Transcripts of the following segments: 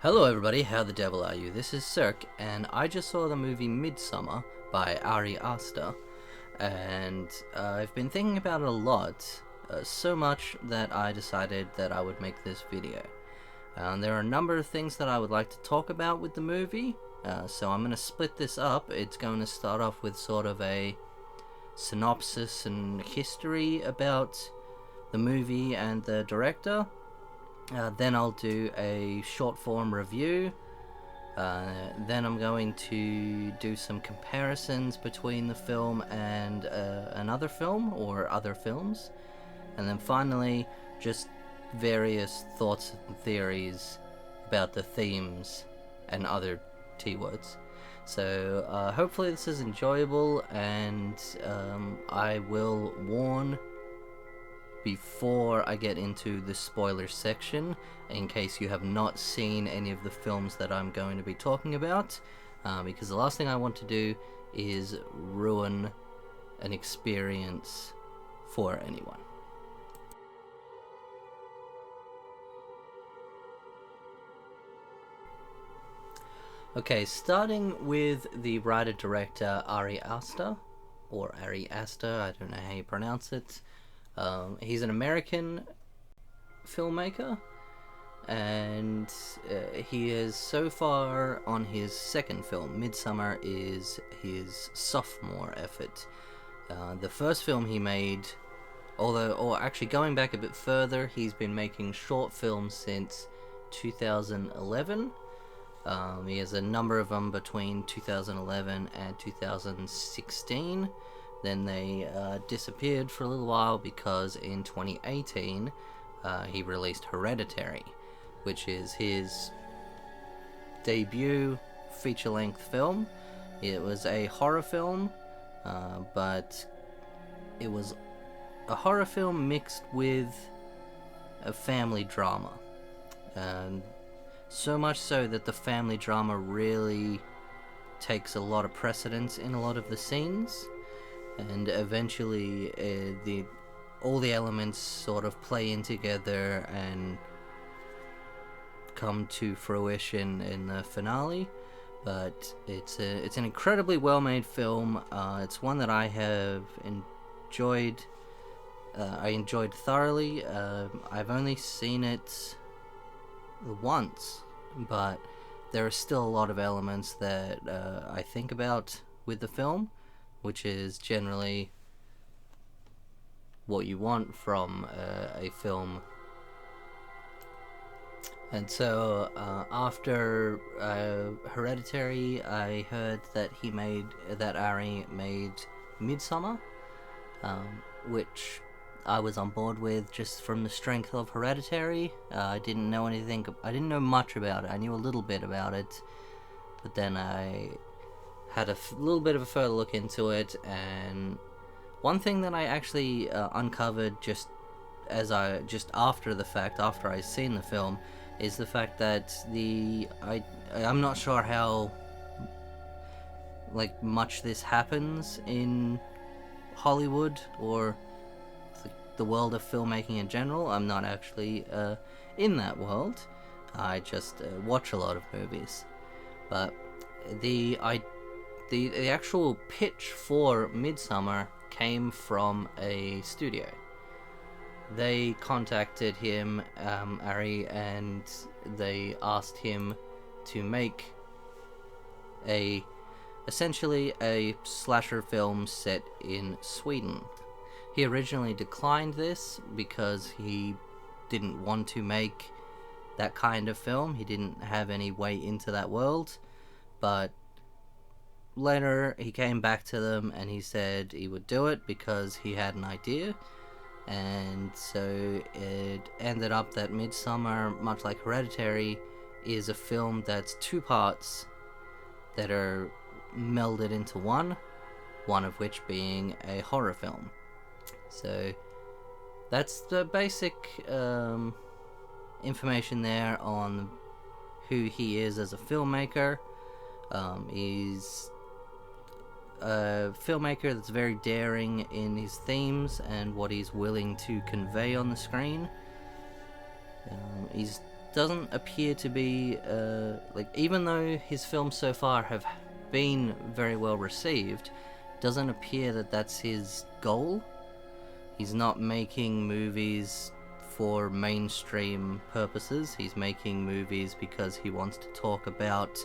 Hello everybody, how the devil are you? This is Cirque, and I just saw the movie Midsummer by Ari Aster, and I've been thinking about it a lot, so much that I decided that I would make this video. There are a number of things that I would like to talk about with the movie, so I'm going to split this up. It's going to start off with sort of a synopsis and history about the movie and the director. Then I'll do a short form review. Then I'm going to do some comparisons between the film and another film or other films. And then finally, just various thoughts and theories about the themes and other T-words. So hopefully this is enjoyable, and I will warn before I get into the spoiler section, in case you have not seen any of the films that I'm going to be talking about, because the last thing I want to do is ruin an experience for anyone. Okay, starting with the writer-director Ari Aster, or Ari Aster, I don't know how you pronounce it. He's an American filmmaker, and he is so far on his second film. Midsummer is his sophomore effort. The first film he made, or actually going back a bit further, he's been making short films since 2011. He has a number of them between 2011 and 2016. Then they disappeared for a little while because in 2018 he released Hereditary, which is his debut feature-length film. It was a horror film, but it was a horror film mixed with a family drama. So much so that the family drama really takes a lot of precedence in a lot of the scenes. And eventually all the elements sort of play in together and come to fruition in the finale. But it's an incredibly well-made film. It's one that I have enjoyed. I enjoyed thoroughly. I've only seen it once, but there are still a lot of elements that I think about with the film, which is generally what you want from a film. And so after Hereditary, I heard that Ari made Midsummer, which I was on board with just from the strength of Hereditary. I didn't know much about it. I knew a little bit about it, but then I had a little bit of a further look into it, and one thing that I actually uncovered just after the fact, after I'd seen the film, is the fact that I'm not sure how much this happens in Hollywood or the world of filmmaking in general. I'm not actually in that world. I just watch a lot of movies, but the actual pitch for Midsummer came from a studio. They contacted him, Ari, and they asked him to make essentially a slasher film set in Sweden. He originally declined this because he didn't want to make that kind of film. He didn't have any way into that world, but later he came back to them and he said he would do it because he had an idea. And so it ended up that Midsummer, much like Hereditary, is a film that's two parts that are melded into one of which being a horror film. So that's the basic information there on who he is as a filmmaker. He's a filmmaker that's very daring in his themes and what he's willing to convey on the screen. He's doesn't appear to be like, even though his films so far have been very well received, doesn't appear that that's his goal. He's not making movies for mainstream purposes. He's making movies because he wants to talk about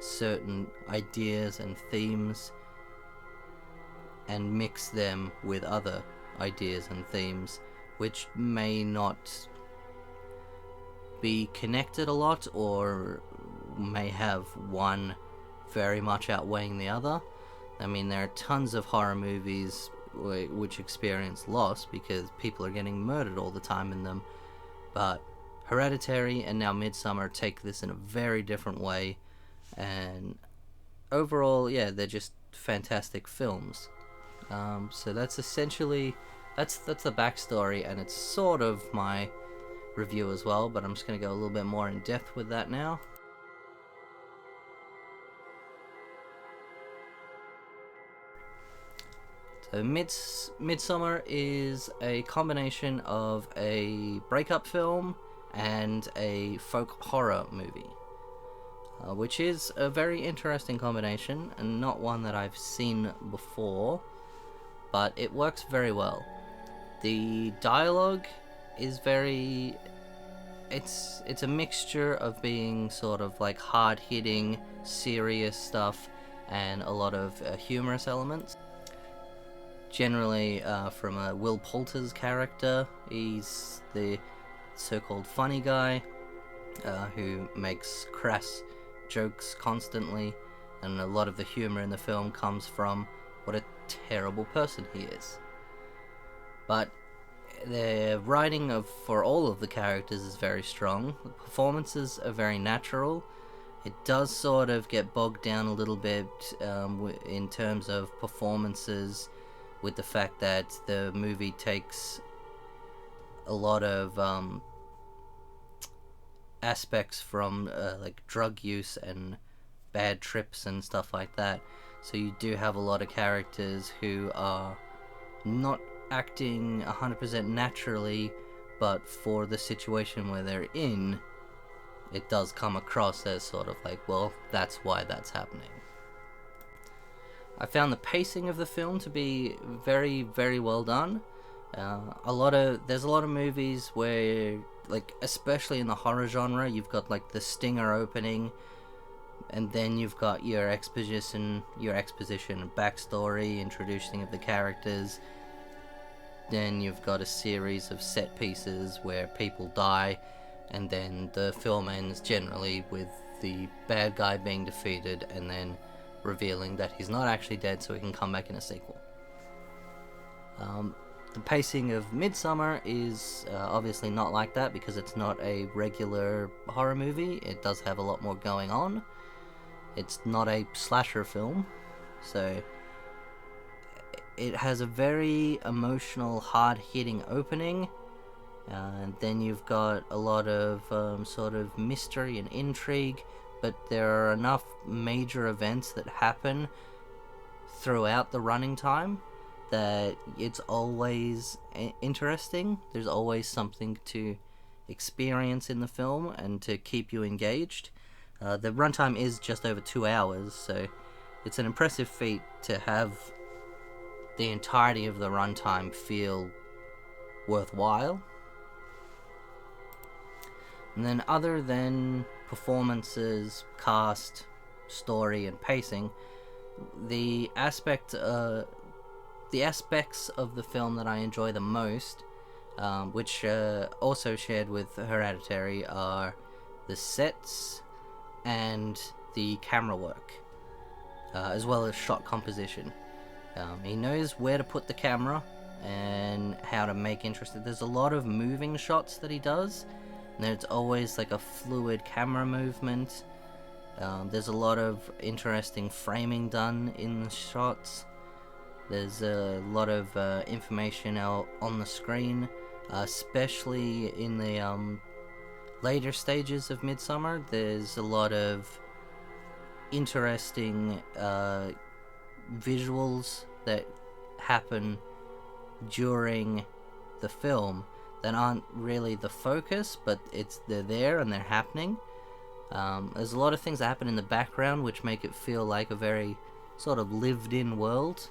certain ideas and themes and mix them with other ideas and themes which may not be connected a lot, or may have one very much outweighing the other. I mean, there are tons of horror movies which experience loss because people are getting murdered all the time in them, but Hereditary and now Midsommar take this in a very different way, and overall, yeah, they're just fantastic films. So that's essentially that's the backstory, and it's sort of my review as well, but I'm just going to go a little bit more in depth with that now. So Midsommar is a combination of a breakup film and a folk horror movie, which is a very interesting combination and not one that I've seen before, but it works very well. The dialogue is very... It's a mixture of being sort of like hard-hitting, serious stuff and a lot of humorous elements. Generally from Will Poulter's character. He's the so-called funny guy who makes crass jokes constantly, and a lot of the humor in the film comes from what a terrible person he is. But the writing for all of the characters is very strong. The performances are very natural. It does sort of get bogged down a little bit in terms of performances, with the fact that the movie takes a lot of aspects from like drug use and bad trips and stuff like that. So you do have a lot of characters who are not acting 100% naturally, but for the situation where they're in, it does come across as sort of like, well, that's why that's happening. I found the pacing of the film to be very, very well done. There's a lot of movies where, like, especially in the horror genre, you've got like the stinger opening, and then you've got your exposition and backstory, introducing of the characters. Then you've got a series of set pieces where people die, and then the film ends generally with the bad guy being defeated and then revealing that he's not actually dead, so he can come back in a sequel. The pacing of Midsommar is obviously not like that because it's not a regular horror movie. It does have a lot more going on. It's not a slasher film, so it has a very emotional, hard-hitting opening, and then you've got a lot of sort of mystery and intrigue, but there are enough major events that happen throughout the running time that it's always interesting. There's always something to experience in the film and to keep you engaged. The runtime is just over 2 hours, so it's an impressive feat to have the entirety of the runtime feel worthwhile. And then, other than performances, cast, story, and pacing, the aspects of the film that I enjoy the most, which also shared with Hereditary, are the sets and the camera work, as well as shot composition. He knows where to put the camera and how to make interesting. There's a lot of moving shots that he does, and there's always like a fluid camera movement. There's a lot of interesting framing done in the shots. There's a lot of information out on the screen, especially in the later stages of Midsommar. There's a lot of interesting visuals that happen during the film that aren't really the focus, but they're there and they're happening. There's a lot of things that happen in the background which make it feel like a very sort of lived-in world.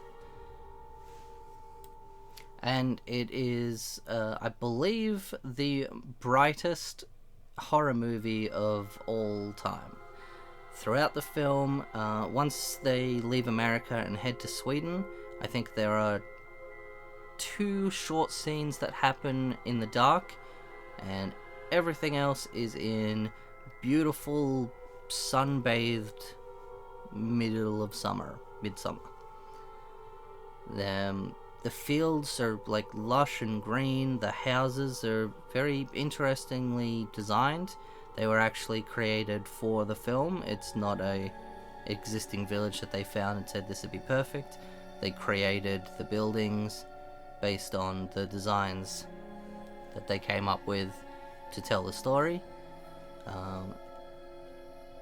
And it is, I believe, the brightest horror movie of all time. Throughout the film, once they leave America and head to Sweden, I think there are 2 short scenes that happen in the dark, and everything else is in beautiful, sun-bathed midsummer. The fields are like lush and green. The houses are very interestingly designed. They were actually created for the film. It's not a existing village that they found and said this would be perfect. They created the buildings based on the designs that they came up with to tell the story.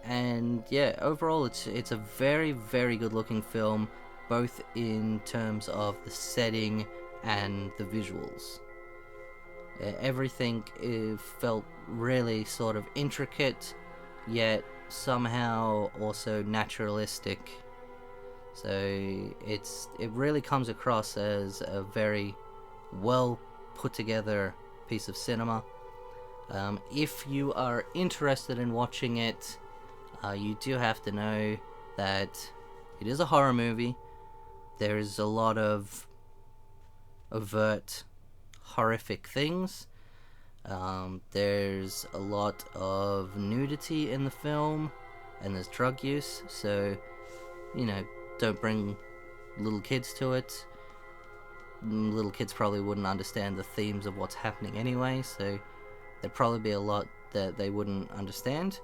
And yeah, overall it's a very, very good looking film, both in terms of the setting and the visuals. Everything felt really sort of intricate, yet somehow also naturalistic. So it really comes across as a very well put together piece of cinema. If you are interested in watching it, you do have to know that it is a horror movie. There is a lot of overt, horrific things. There's a lot of nudity in the film, and there's drug use, so, don't bring little kids to it. Little kids probably wouldn't understand the themes of what's happening anyway, so there'd probably be a lot that they wouldn't understand.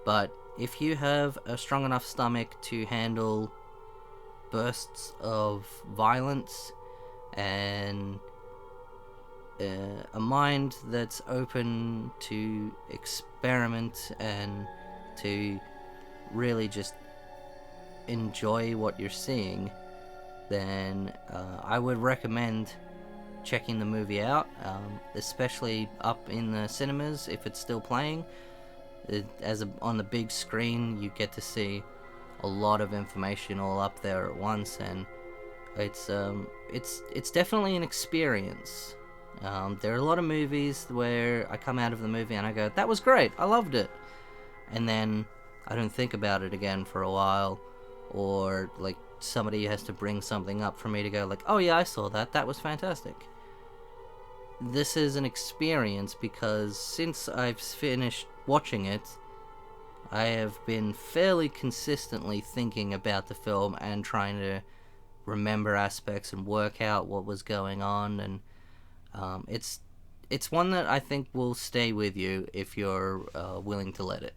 But if you have a strong enough stomach to handle bursts of violence and a mind that's open to experiment and to really just enjoy what you're seeing, then I would recommend checking the movie out, especially up in the cinemas if it's still playing. On the big screen, you get to see a lot of information all up there at once, and it's definitely an experience. There are a lot of movies where I come out of the movie and I go, that was great, I loved it, and then I don't think about it again for a while, or like somebody has to bring something up for me to go like, oh yeah, I saw that was fantastic. This is an experience because since I've finished watching it, I have been fairly consistently thinking about the film and trying to remember aspects and work out what was going on, and it's one that I think will stay with you if you're willing to let it.